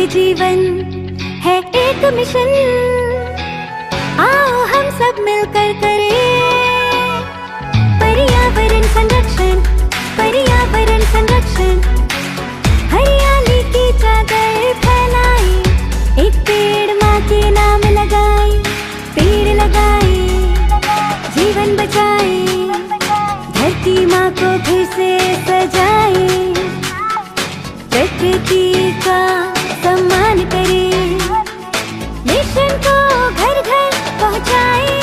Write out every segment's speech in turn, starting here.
जीवन है एक मिशन, आओ हम सब मिलकर करें पर्यावरण संरक्षण, पर्यावरण संरक्षण। हरियाली की चादर फैलाए, एक पेड़ माँ के नाम लगाए, पेड़ लगाए जीवन बचाए, धरती माँ को फिर से सजाए, प्रकृति का सम्मान करें, मिशन को घर घर पहुँचाए,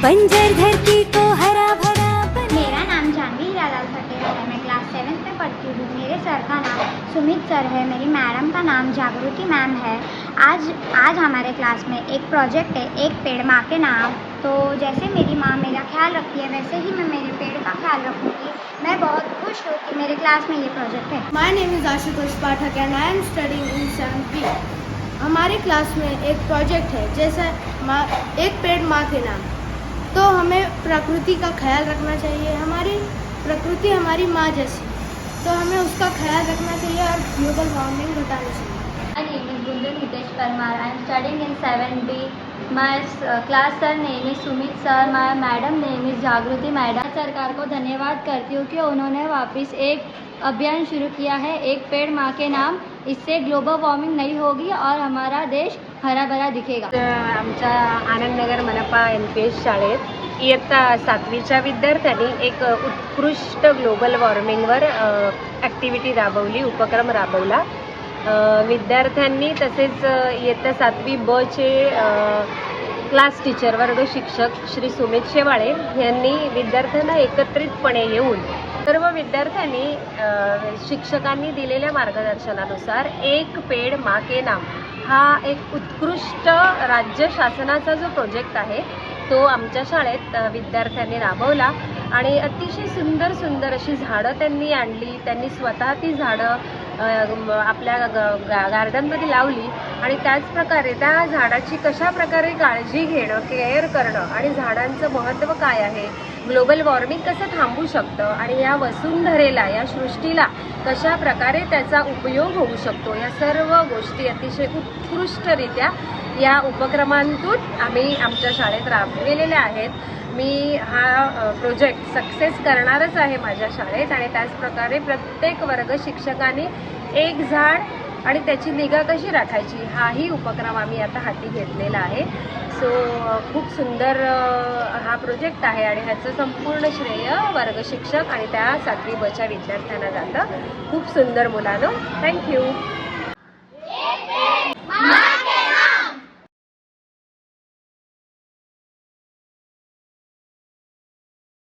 बंजर धरती को हरा भरा बनाए। मेरा नाम जानवी हीरालाल पटेल है। मैं क्लास 7 में पढ़ती हूँ। मेरे सर का नाम सुमित सर है। मेरी मैडम का नाम जागृति मैम है। आज हमारे क्लास में एक प्रोजेक्ट है, एक पेड़ माँ के नाम। तो जैसे मेरी माँ मेरा ख्याल रखती है, वैसे ही मैं मेरे पेड़ का ख्याल रखूँगी। मैं बहुत खुश हूँ कि मेरे क्लास में ये प्रोजेक्ट है। My name is Ashutosh Pathak and I am studying in 7th B. हमारे क्लास में एक प्रोजेक्ट है, जैसे एक पेड़ माँ के नाम। तो हमें प्रकृति का ख्याल रखना चाहिए। हमारी प्रकृति हमारी माँ जैसी, तो हमें उसका ख्याल रखना चाहिए और ग्लोबल वार्मिंग घटानी चाहिए। My name is Gunjan Hitesh Parmar. I am studying in 7B. My class sir name is Sumit sir. My madam name is Jagruti madam. सरकार को धन्यवाद करती हूँ कि उन्होंने वापस एक अभियान शुरू किया है, एक पेड़ माँ के नाम। इससे ग्लोबल वॉर्मिंग नहीं होगी और हमारा देश हरा भरा दिखेगा। आमच्या आनंदनगर मनपा NPS शाळेत इयत्ता 7वीच्या विद्यार्थ्यांनी एक उत्कृष्ट ग्लोबल वॉर्मिंगवर ॲक्टिव्हिटी राबवली, उपक्रम राबवला। विद्यार्थ्यांनी तसेच इयत्ता 7वी ब चे क्लास टीचर वर्ग शिक्षक श्री सुमित शेवाळे यांनी विद्यार्थ्यांना एकत्रितपणे येऊन सर्व विद्यार्थ्यांनी शिक्षकांनी दिलेल्या मार्गदर्शनानुसार एक पेड़ माँ के नाम हा एक उत्कृष्ट राज्य शासनाचा जो प्रोजेक्ट आहे तो आमच्या शाळेत विद्यार्थ्यांनी राबवला आणि अतिशय सुंदर सुंदर अशी झाडं त्यांनी आणली। त्यांनी स्वतः ती झाडं आपल्या गार्डनमध्ये लावली आणि त्याचप्रकारे त्या झाडाची कशा प्रकारे काळजी घेणं, केअर करणं आणि झाडांचं महत्त्व काय आहे, ग्लोबल वॉर्मिंग कसं थांबू शकतं आणि या वसुंधरेला, या सृष्टीला कशा प्रकारे त्याचा उपयोग होऊ शकतो, या सर्व गोष्टी अतिशय उत्कृष्टरित्या या उपक्रमांतून आम्ही आमच्या शाळेत राबविलेल्या आहेत। मी हा प्रोजेक्ट सक्सेस करणारच आहे माझ्या शाळेत आणि त्याचप्रकारे प्रत्येक वर्ग शिक्षकांनी एक झाड आणि त्याची निगा कशी राखायची हाही उपक्रम आम्ही आता हाती घेतलेला आहे। सो खूप सुंदर हा प्रोजेक्ट आहे आणि ह्याचं संपूर्ण श्रेय वर्ग शिक्षक आणि त्या 7वी ब च्या विद्यार्थ्यांना जातं। खूप सुंदर मुलांनो, थँक्यू।